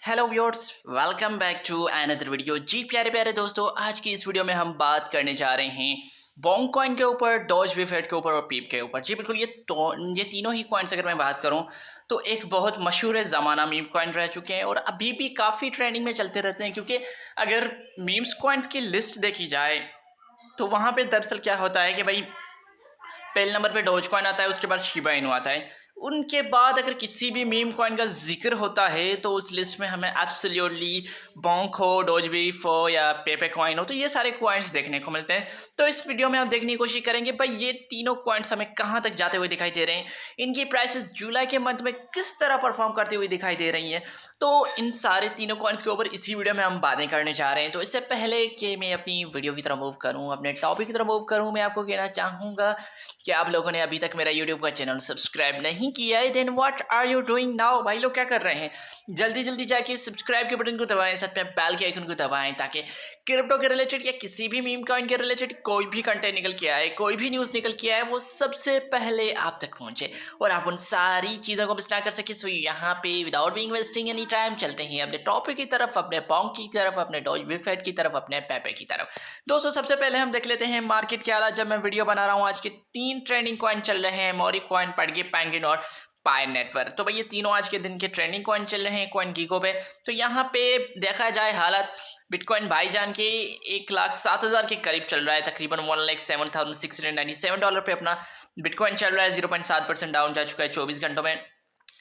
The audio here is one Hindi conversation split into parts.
Hello viewers, welcome back to another video. जी प्यारे प्यारे दोस्तों, आज की इस वीडियो में हम बात करने जा रहे हैं बोंग कॉइन के ऊपर, डॉज विफेट के ऊपर और पीप के ऊपर। जी बिल्कुल, ये तीनों ही कॉइन्स अगर मैं बात करूं तो एक बहुत मशहूर ज़माना मीम कॉइन रह चुके हैं और अभी भी काफ़ी ट्रेंडिंग में चलते रहते हैं। क्योंकि अगर मीम्स कॉइन्स की लिस्ट देखी जाए तो वहाँ पे दरअसल क्या होता है कि भाई पहले नंबर पे डोज कॉइन आता है, उसके बाद शिबा इनू आता है। उनके बाद अगर किसी भी मीम कॉइन का जिक्र होता है तो उस लिस्ट में हमें एब्सोल्युटली बोंक हो, डोज वीफ हो या पेपे कॉइन हो, तो ये सारे कॉइन्स देखने को मिलते हैं। तो इस वीडियो में हम देखने की कोशिश करेंगे भाई ये तीनों कॉइन्स हमें कहाँ तक जाते हुए दिखाई दे रहे हैं, इनकी प्राइसेस जुलाई के मंथ में किस तरह परफॉर्म करती हुई दिखाई दे रही हैं। तो इन सारे तीनों कॉइन्स के ऊपर इसी वीडियो में हम बातें करने जा रहे हैं। तो इससे पहले कि मैं अपनी वीडियो की तरफ मूव करूँ, अपने टॉपिक की तरफ मूव करूँ, मैं आपको कहना चाहूँगा कि आप लोगों ने अभी तक मेरा यूट्यूब का चैनल सब्सक्राइब नहीं किया है, then what are you doing now. भाई लोग क्या कर रहे हैं, जल्दी जल्दी जाके सब्सक्राइब के बटन को दबाएं, साथ में बेल के आइकन को दबाएं, ताकि क्रिप्टो के रिलेटेड या किसी भी मीम कॉइन के रिलेटेड कोई भी कंटेंट निकल के आए, कोई भी न्यूज़ निकल के आए, वो सबसे पहले आप तक पहुंचे और आप उन सारी चीज़ों को मिस ना कर सके। सो यहाँ पे without being wasting any time चलते हैं अपने टॉपिक की तरफ, अपने बोंक की तरफ, अपने डॉज विफेट की तरफ, अपने पेपे की तरफ। दोस्तों सबसे पहले हम देख लेते हैं मार्केट के हालात। जब मैं वीडियो बना रहा हूँ आज के 3 ट्रेंडिंग कॉइन चल रहे हैं, मोरी कॉइन, पडगे, पेंगिन और पाई नेटवर्क। तो भाई ये तीनों आज के दिन के ट्रेंडिंग कॉइन चल रहे हैं कॉइन गीगो पे। तो यहाँ पे देखा जाए हालत बिटकॉइन भाईजान के 1,07,000 के करीब चल रहा है, तकरीबन $1,07,697 पे अपना बिटकॉइन चल रहा है। 0.7% डाउन जा चुका है 24 घंटों में।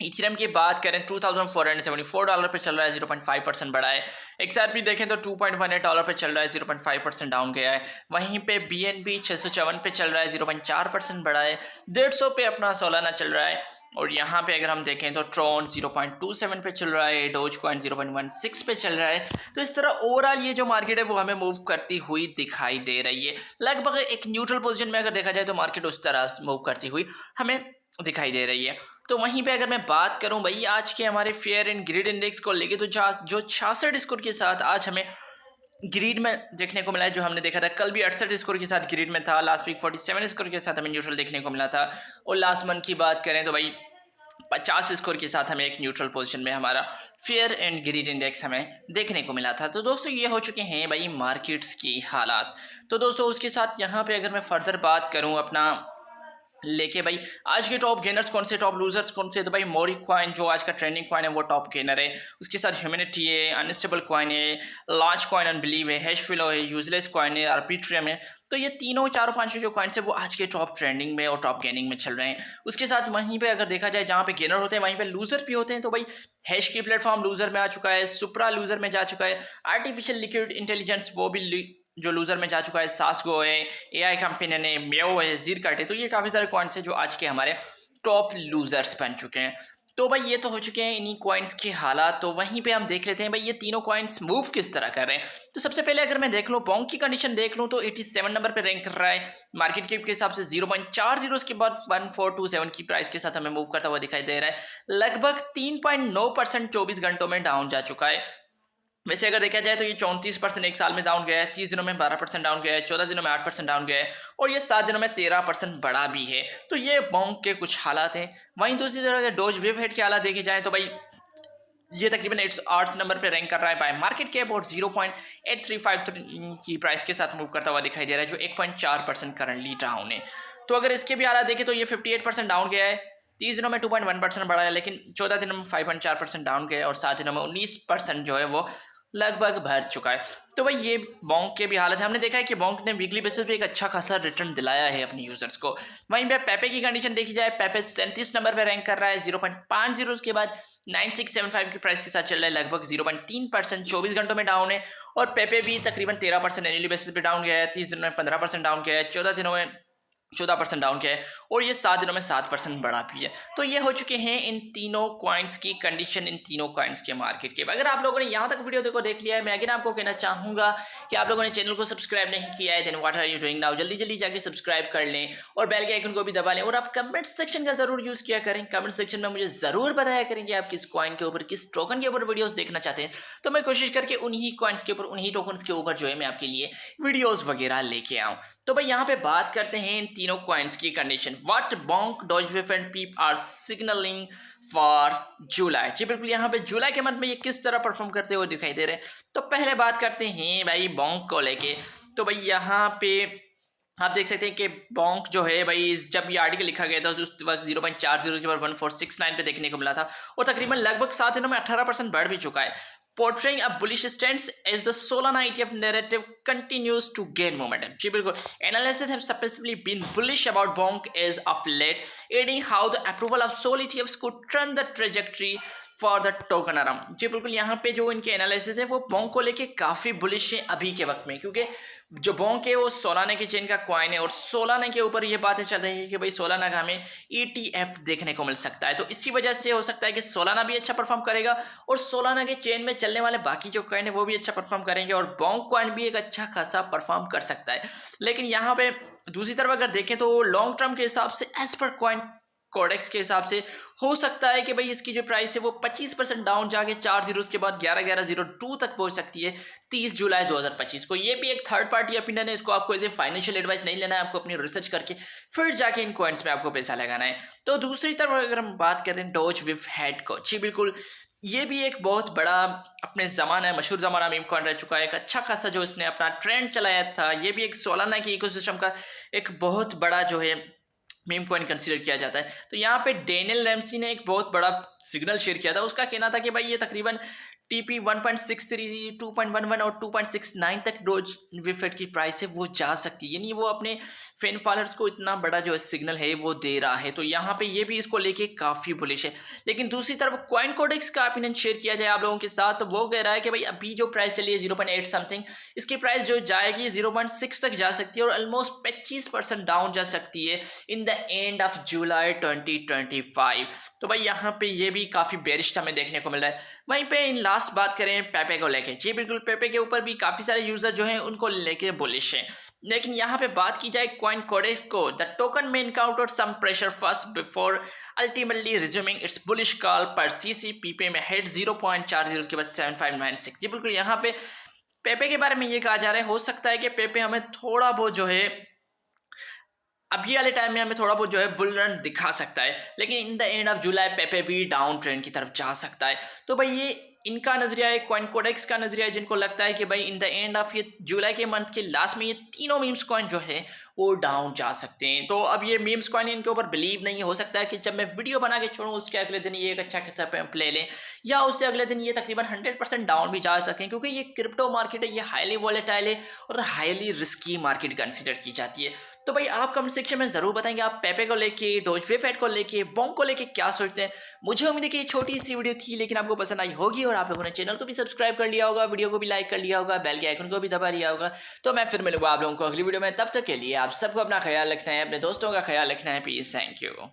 इथेरियम की बात करें $2,474 पे चल रहा है, 0.5% बढ़ा है। XRP देखें तो $2.18 पे चल रहा है, 0.5% डाउन गया है। वहीं पे BNB 654 पे चल रहा है, 0.4% बढ़ा है। 150 पे अपना सोलाना चल रहा है। और यहाँ पे अगर हम देखें तो ट्रॉन 0.27 पे चल रहा है, डोज कॉइन 0.16 पे चल रहा है। तो इस तरह ओवरऑल ये जो मार्केट है वो हमें मूव करती हुई दिखाई दे रही है। लगभग एक न्यूट्रल पोजीशन में अगर देखा जाए तो मार्केट उस तरह मूव करती हुई हमें दिखाई दे रही है। तो वहीं पे अगर मैं बात करूं भाई आज के हमारे फेयर एंड ग्रिड इंडेक्स को लेके, तो जो 66 स्कोर के साथ आज हमें ग्रीड में देखने को मिला है। जो हमने देखा था कल भी 68 स्कोर के साथ ग्रीड में था, लास्ट वीक 47 स्कोर के साथ हमें न्यूट्रल देखने को मिला था। और लास्ट मंथ की बात करें तो भाई 50 स्कोर के साथ हमें एक न्यूट्रल पोजीशन में हमारा फेयर एंड ग्रीड इंडेक्स हमें देखने को मिला था। तो दोस्तों ये हो चुके हैं भाई मार्केट्स की हालात। तो दोस्तों उसके साथ यहाँ पे अगर मैं फर्दर बात करूँ अपना लेके भाई आज के टॉप गेनर्स कौन से, टॉप लूजर्स कौन से, तो भाई मोरी कॉइन जो आज का ट्रेंडिंग कॉइन है वो टॉप गेनर है। उसके साथ ह्यूमैनिटी है, अनस्टेबल कॉइन है, लॉन्च कॉइन अनबिलीव है, हैशफिलो है, यूजलेस कॉइन है, आर्बिट्रियम है। तो ये तीनों चारों पांचों जो कॉइन्स है वो आज के टॉप ट्रेंडिंग में और टॉप गेनिंग में चल रहे हैं। उसके साथ वहीं पे अगर देखा जाए जहाँ पे गेनर होते हैं वहीं पे लूजर भी होते हैं। तो भाई हैश की प्लेटफॉर्म लूजर में आ चुका है, सुप्रा लूजर में जा चुका है, आर्टिफिशियल लिक्विड इंटेलिजेंस वो भी जो लूजर में जा चुका है, सासगो है, AI कंपनी ने, मेयो है, जीरकट है। तो ये काफ़ी सारे कॉइन्स हैं जो आज के हमारे टॉप लूजर्स बन चुके हैं। तो भाई ये तो हो चुके हैं इन्हीं कॉइन्स के हालात। तो वहीं पे हम देख लेते हैं भाई ये तीनों कॉइन्स मूव किस तरह कर रहे हैं। तो सबसे पहले अगर मैं देख लूँ बोंक की कंडीशन देख लूँ तो 87 नंबर पे रैंक कर रहा है मार्केट कैप के हिसाब से। 0.40 के बाद 1427 की प्राइस के साथ हमें मूव करता हुआ दिखाई दे रहा है। लगभग 3.9% 24 घंटों में डाउन जा चुका है। वैसे अगर देखा जाए तो ये 34% एक साल में डाउन गया है, 30 दिनों में 12% डाउन गया है, 14 दिनों में 8% डाउन गया है और ये 7 दिनों में 13% बढ़ा भी है। तो ये बोंक के कुछ हालात हैं। वहीं दूसरी तरफ अगर डोज वेवहेड के हालात देखे जाए तो भाई ये तकरीबन 8 नंबर पे रैंक कर रहा है बाय मार्केट कैप और 0.8353 की प्राइस के साथ मूव करता हुआ दिखाई दे रहा है, जो 1.4% करंटली डाउन है। तो अगर इसके भी हालात देखें तो ये 58% डाउन गया है, 30 दिनों में 2.1% बढ़ा है, लेकिन 14 दिनों में 5.4% डाउन गया है और 7 दिनों में 19% जो है वो लगभग भर चुका है। तो भाई ये बोंक के भी हालत है। हमने देखा है कि बोंक ने वीकली बेसिस पे एक अच्छा खासा रिटर्न दिलाया है अपने यूजर्स को। वहीं पे पेपे की कंडीशन देखी जाए, पेपे 37 नंबर पे रैंक कर रहा है, 0.50 के बाद 9675 की प्राइस के साथ चल रहा है, लगभग 0.3% 24 घंटों में डाउन है। और पेपे भी तकरीबन 13% एनुअली बेसिस पे डाउन गया है, 30 दिनों में 15% डाउन गया है, 14 दिनों में 14% डाउन किया है और ये 7 दिनों में 7% बढ़ा भी है। तो ये हो चुके हैं इन तीनों कॉइन्स की कंडीशन, इन तीनों कॉइन्स के मार्केट के। अगर आप लोगों ने यहाँ तक वीडियो को देख लिया है, मैं अगेन आपको कहना चाहूँगा कि आप लोगों ने चैनल को सब्सक्राइब नहीं किया है, then what are you doing now. जल्दी जल्दी जाके सब्सक्राइब कर लें और बेल के आइकन को भी दबा लें। और आप कमेंट सेक्शन का जरूर यूज़ किया करें, कमेंट सेक्शन में मुझे ज़रूर बताया करें कि आप किस कॉइन के ऊपर, किस टोकन के ऊपर वीडियोज़ देखना चाहते हैं। तो मैं कोशिश करके उन्हीं कॉइन्स के ऊपर, उन्हीं टोकन्स के ऊपर जो है मैं आपके लिए वीडियोज़ वगैरह लेके आऊँ। तो भाई यहाँ पे बात करते हैं इन तीनों कॉइन्स की condition. What bonk Dogwif and Pepe are signalling for July. जी बिल्कुल, यहाँ पे जुलाई के मंथ में ये किस तरह परफॉर्म करते हुए दिखाई दे रहे हैं। तो पहले बात करते हैं भाई bonk को लेके। तो भाई यहाँ पे आप देख सकते हैं कि bonk जो है भाई, जब ये आर्टिकल लिखा गया था तो उस वक्त 0.40 के बाद 1469 पे देखने को मिला था और तकरीबन लगभग 7 दिनों में 18% बढ़ भी चुका है। Portraying a bullish stance as the Solana ETF narrative continues to gain momentum. जी बिल्कुल, analysts have successfully been bullish about bonk as of late, aiding how the approval of Sol ETFs could turn the trajectory for the token around. जी बिल्कुल, यहाँ पे जो इनके एनालिसिस है वो bonk को लेके काफ़ी बुलिश है अभी के वक्त में, क्योंकि जो bonk है वो सोलाना की चेन का क्वाइन है और सोलाना के ऊपर ये बातें चल रही है कि भाई सोलाना का हमें ETF देखने को मिल सकता है। तो इसी वजह से हो सकता है कि सोलाना भी अच्छा परफॉर्म करेगा और सोलाना के चेन में चलने वाले बाकी जो कॉइन है वो भी अच्छा परफॉर्म करेंगे और bonk कॉइन भी एक अच्छा खासा परफॉर्म कर सकता है। लेकिन यहाँ पे दूसरी तरफ अगर देखें तो लॉन्ग टर्म के हिसाब से एज पर कॉइन कोडेक्स के हिसाब से हो सकता है कि भाई इसकी जो प्राइस है वो 25% डाउन जाके 4 जीरोस के बाद 11,1102 तक पहुंच सकती है 30 जुलाई 2025 को। ये भी एक थर्ड पार्टी ओपिनियन है, इसको आपको एज ए फाइनेंशियल एडवाइस नहीं लेना है, आपको अपनी रिसर्च करके फिर जाके इन कॉइन्स में आपको पैसा लगाना है। तो दूसरी तरफ अगर हम बात करें डॉजविफ हेड को, जी बिल्कुल, ये भी एक बहुत बड़ा अपने ज़माना मशहूर ज़माना मीम कॉइन रह चुका है, एक अच्छा खासा जो इसने अपना ट्रेंड चलाया था। ये भी एक सोलाना की इकोसिस्टम का एक बहुत बड़ा जो है मीम कॉइन कंसीडर किया जाता है। तो यहाँ पे डेनियल रैमसी ने एक बहुत बड़ा सिग्नल शेयर किया था। उसका कहना था कि भाई ये तकरीबन TP 1.63, 2.11 और 2.69 तक डॉजविफ की प्राइस है वो जा सकती है, यानी वो अपने फैन फॉलोअर्स को इतना बड़ा जो सिग्नल है वो दे रहा है। तो यहाँ पे ये भी इसको लेके काफ़ी बुलिश है। लेकिन दूसरी तरफ कॉइन कोडेक्स का ओपिनियन शेयर किया जाए आप लोगों के साथ, तो वो कह रहा है कि भाई अभी जो प्राइस चली है 0.8 समथिंग, इसकी प्राइस जो जाएगी 0.6 तक जा सकती है और ऑलमोस्ट 25% डाउन जा सकती है इन द एंड ऑफ जुलाई 2025। तो भाई यहाँ पे ये भी काफ़ी बेरिश हमें देखने को मिल रहा है। वहीं पे इन लास्ट बात करें पेपे को लेके, जी बिल्कुल, पेपे के ऊपर भी काफ़ी सारे यूज़र जो हैं उनको लेके बुलिश हैं। लेकिन यहाँ पे बात की जाए कॉइन कोडेक्स को, द टोकन में encounter some pressure first before ultimately resuming its bullish call पर CCPP में हेड 0.40 के बाद 7596। जी बिल्कुल, यहाँ पे पेपे के बारे में ये कहा जा रहा है हो सकता है कि पेपे हमें थोड़ा बहुत जो है अभी वाले टाइम में हमें थोड़ा बहुत जो है बुल रन दिखा सकता है, लेकिन in the end of July Pepe भी डाउन ट्रेंड की तरफ जा सकता है। तो भाई ये इनका नजरिया है, कॉइन कोडेक्स का नजरिया है, जिनको लगता है कि भाई इन द एंड ऑफ ये जुलाई के मंथ के लास्ट में ये तीनों मीम्स कॉइन जो है वो डाउन जा सकते हैं। तो अब ये मीम्स कॉइन इनके ऊपर बिलीव नहीं हो सकता है कि जब मैं वीडियो बना के छोड़ूँ उसके अगले दिन ये एक अच्छा खासा पैम्प ले लें या उससे अगले दिन ये तकरीबन 100% डाउन भी जा सकें, क्योंकि ये क्रिप्टो मार्केट है, ये हाईली वॉलेटाइल है और हाईली रिस्की मार्केट कंसिडर की जाती है। तो भाई आप कमेंट सेक्शन में ज़रूर बताएंगे आप पेपे को लेके, डॉजविफ को लेके, bonk को लेके क्या सोचते हैं। मुझे उम्मीद है कि ये छोटी सी वीडियो थी लेकिन आपको पसंद आई होगी और आप लोगों ने चैनल को भी सब्सक्राइब कर लिया होगा, वीडियो को भी लाइक कर लिया होगा, बेल के आइकन को भी दबा लिया होगा। तो मैं फिर मिलूंगा आप लोगों को अगली वीडियो में, तब तक के लिए आप सबको अपना ख्याल रखना है, अपने दोस्तों का ख्याल रखना है। Please, thank you.